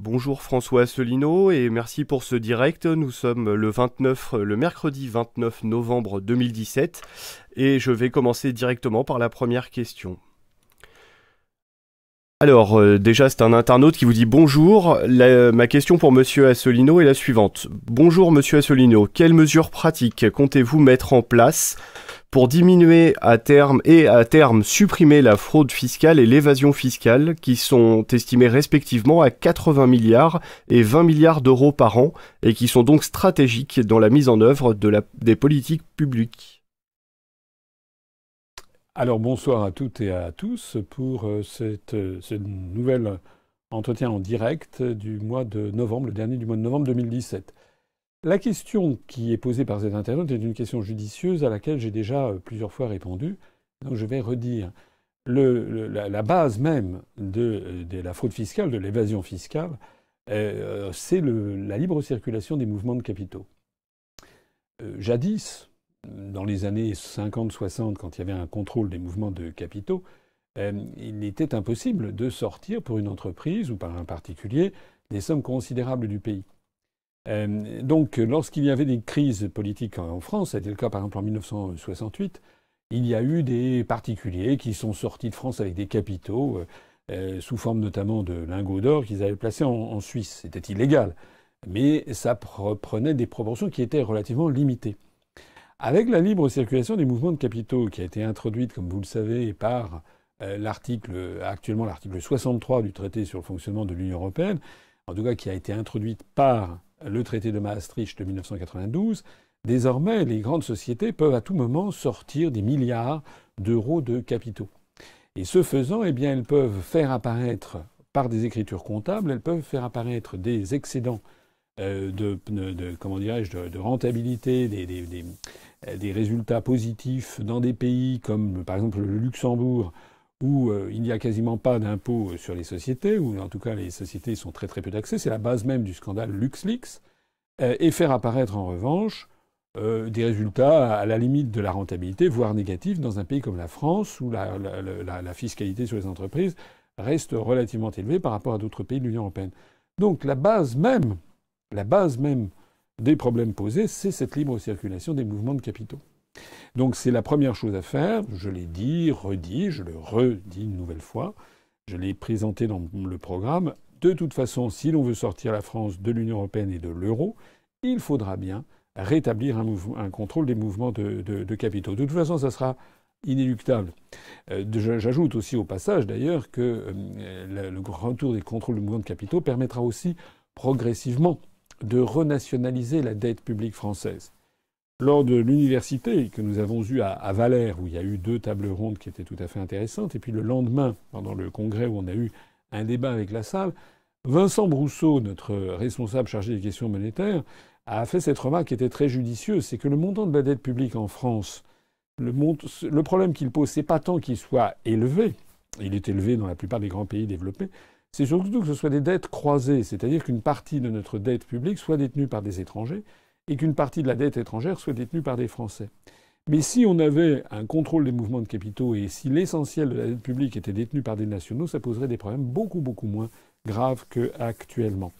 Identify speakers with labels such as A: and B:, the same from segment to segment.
A: Bonjour François Asselineau et merci pour ce direct. Nous sommes le mercredi 29 novembre 2017 et je vais commencer directement par la première question. Alors, déjà, c'est un internaute qui vous dit bonjour. Ma question pour Monsieur Asselineau est la suivante. Bonjour Monsieur Asselineau, quelles mesures pratiques comptez-vous mettre en place pour diminuer à terme supprimer la fraude fiscale et l'évasion fiscale qui sont estimées respectivement à 80 milliards et 20 milliards d'euros par an et qui sont donc stratégiques dans la mise en œuvre des politiques publiques?
B: Alors bonsoir à toutes et à tous pour ce nouvel entretien en direct du mois de novembre, le dernier du mois de novembre 2017. La question qui est posée par cet internaute est une question judicieuse à laquelle j'ai déjà plusieurs fois répondu. Donc je vais redire. La base même de la fraude fiscale, de l'évasion fiscale, c'est la libre circulation des mouvements de capitaux. Jadis, dans les années 50-60, quand il y avait un contrôle des mouvements de capitaux, il était impossible de sortir pour une entreprise ou par un particulier des sommes considérables du pays. Donc, lorsqu'il y avait des crises politiques en France, c'était le cas par exemple en 1968, il y a eu des particuliers qui sont sortis de France avec des capitaux, sous forme notamment de lingots d'or qu'ils avaient placés en Suisse. C'était illégal, mais ça prenait des proportions qui étaient relativement limitées. Avec la libre circulation des mouvements de capitaux qui a été introduite, comme vous le savez, par actuellement l'article 63 du traité sur le fonctionnement de l'Union européenne, en tout cas qui a été introduite par le traité de Maastricht de 1992, désormais les grandes sociétés peuvent à tout moment sortir des milliards d'euros de capitaux. Et ce faisant, eh bien, elles peuvent faire apparaître, par des écritures comptables, elles peuvent faire apparaître des excédents de rentabilité, des résultats positifs dans des pays comme par exemple le Luxembourg, où il n'y a quasiment pas d'impôt sur les sociétés, où en tout cas les sociétés sont très très peu taxées, c'est la base même du scandale LuxLeaks, et faire apparaître en revanche des résultats à la limite de la rentabilité, voire négatifs, dans un pays comme la France, où la fiscalité sur les entreprises reste relativement élevée par rapport à d'autres pays de l'Union européenne. Donc la base même des problèmes posés, c'est cette libre circulation des mouvements de capitaux. Donc c'est la première chose à faire. Je l'ai dit, redit, je le redis une nouvelle fois. Je l'ai présenté dans le programme. De toute façon, si l'on veut sortir la France de l'Union européenne et de l'euro, il faudra bien rétablir un contrôle des mouvements de capitaux. De toute façon, ça sera inéluctable. J'ajoute aussi au passage d'ailleurs que le retour des contrôles de mouvements de capitaux permettra aussi progressivement de renationaliser la dette publique française. Lors de l'université que nous avons eue à Valère, où il y a eu 2 tables rondes qui étaient tout à fait intéressantes, et puis le lendemain, pendant le congrès où on a eu un débat avec la salle, Vincent Brousseau, notre responsable chargé des questions monétaires, a fait cette remarque qui était très judicieuse, c'est que le montant de la dette publique en France, le problème qu'il pose, c'est pas tant qu'il soit élevé, il est élevé dans la plupart des grands pays développés, c'est surtout que ce soit des dettes croisées, c'est-à-dire qu'une partie de notre dette publique soit détenue par des étrangers et qu'une partie de la dette étrangère soit détenue par des Français. Mais si on avait un contrôle des mouvements de capitaux et si l'essentiel de la dette publique était détenu par des nationaux, ça poserait des problèmes beaucoup, beaucoup moins graves qu'actuellement.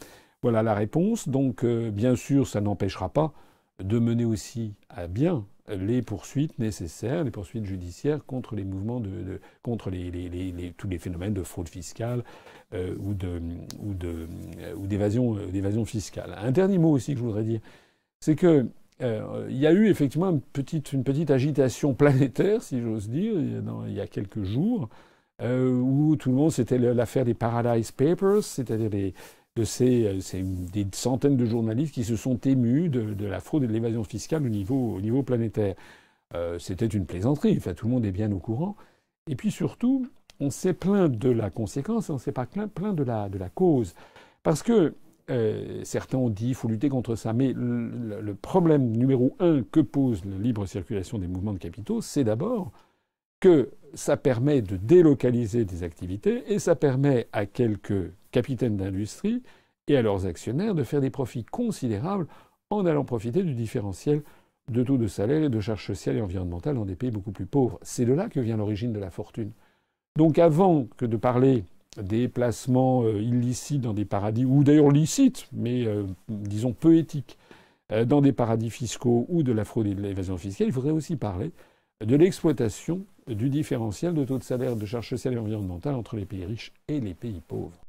B: Voilà la réponse. Donc, bien sûr, ça n'empêchera pas de mener aussi à bien les poursuites nécessaires, les poursuites judiciaires contre les mouvements contre tous les phénomènes de fraude fiscale ou d'évasion fiscale. Un dernier mot aussi que je voudrais dire, c'est que il y a eu effectivement une petite agitation planétaire, si j'ose dire, il y a quelques jours, où tout le monde, c'était l'affaire des Paradise Papers, c'est-à-dire des centaines de journalistes qui se sont émus de la fraude et de l'évasion fiscale au niveau planétaire. C'était une plaisanterie, enfin, tout le monde est bien au courant. Et puis surtout, on s'est plaint de la conséquence et on s'est pas plaint de la cause. Parce que certains ont dit qu'il faut lutter contre ça, mais le problème numéro 1 que pose la libre circulation des mouvements de capitaux, c'est d'abord que ça permet de délocaliser des activités et ça permet à quelques capitaines d'industrie et à leurs actionnaires de faire des profits considérables en allant profiter du différentiel de taux de salaire et de charges sociales et environnementales dans des pays beaucoup plus pauvres. C'est de là que vient l'origine de la fortune. Donc avant que de parler des placements illicites dans des paradis, ou d'ailleurs licites, mais disons peu éthiques, dans des paradis fiscaux ou de la fraude et de l'évasion fiscale, il faudrait aussi parler de l'exploitation du différentiel de taux de salaire, de charges sociales et environnementales entre les pays riches et les pays pauvres.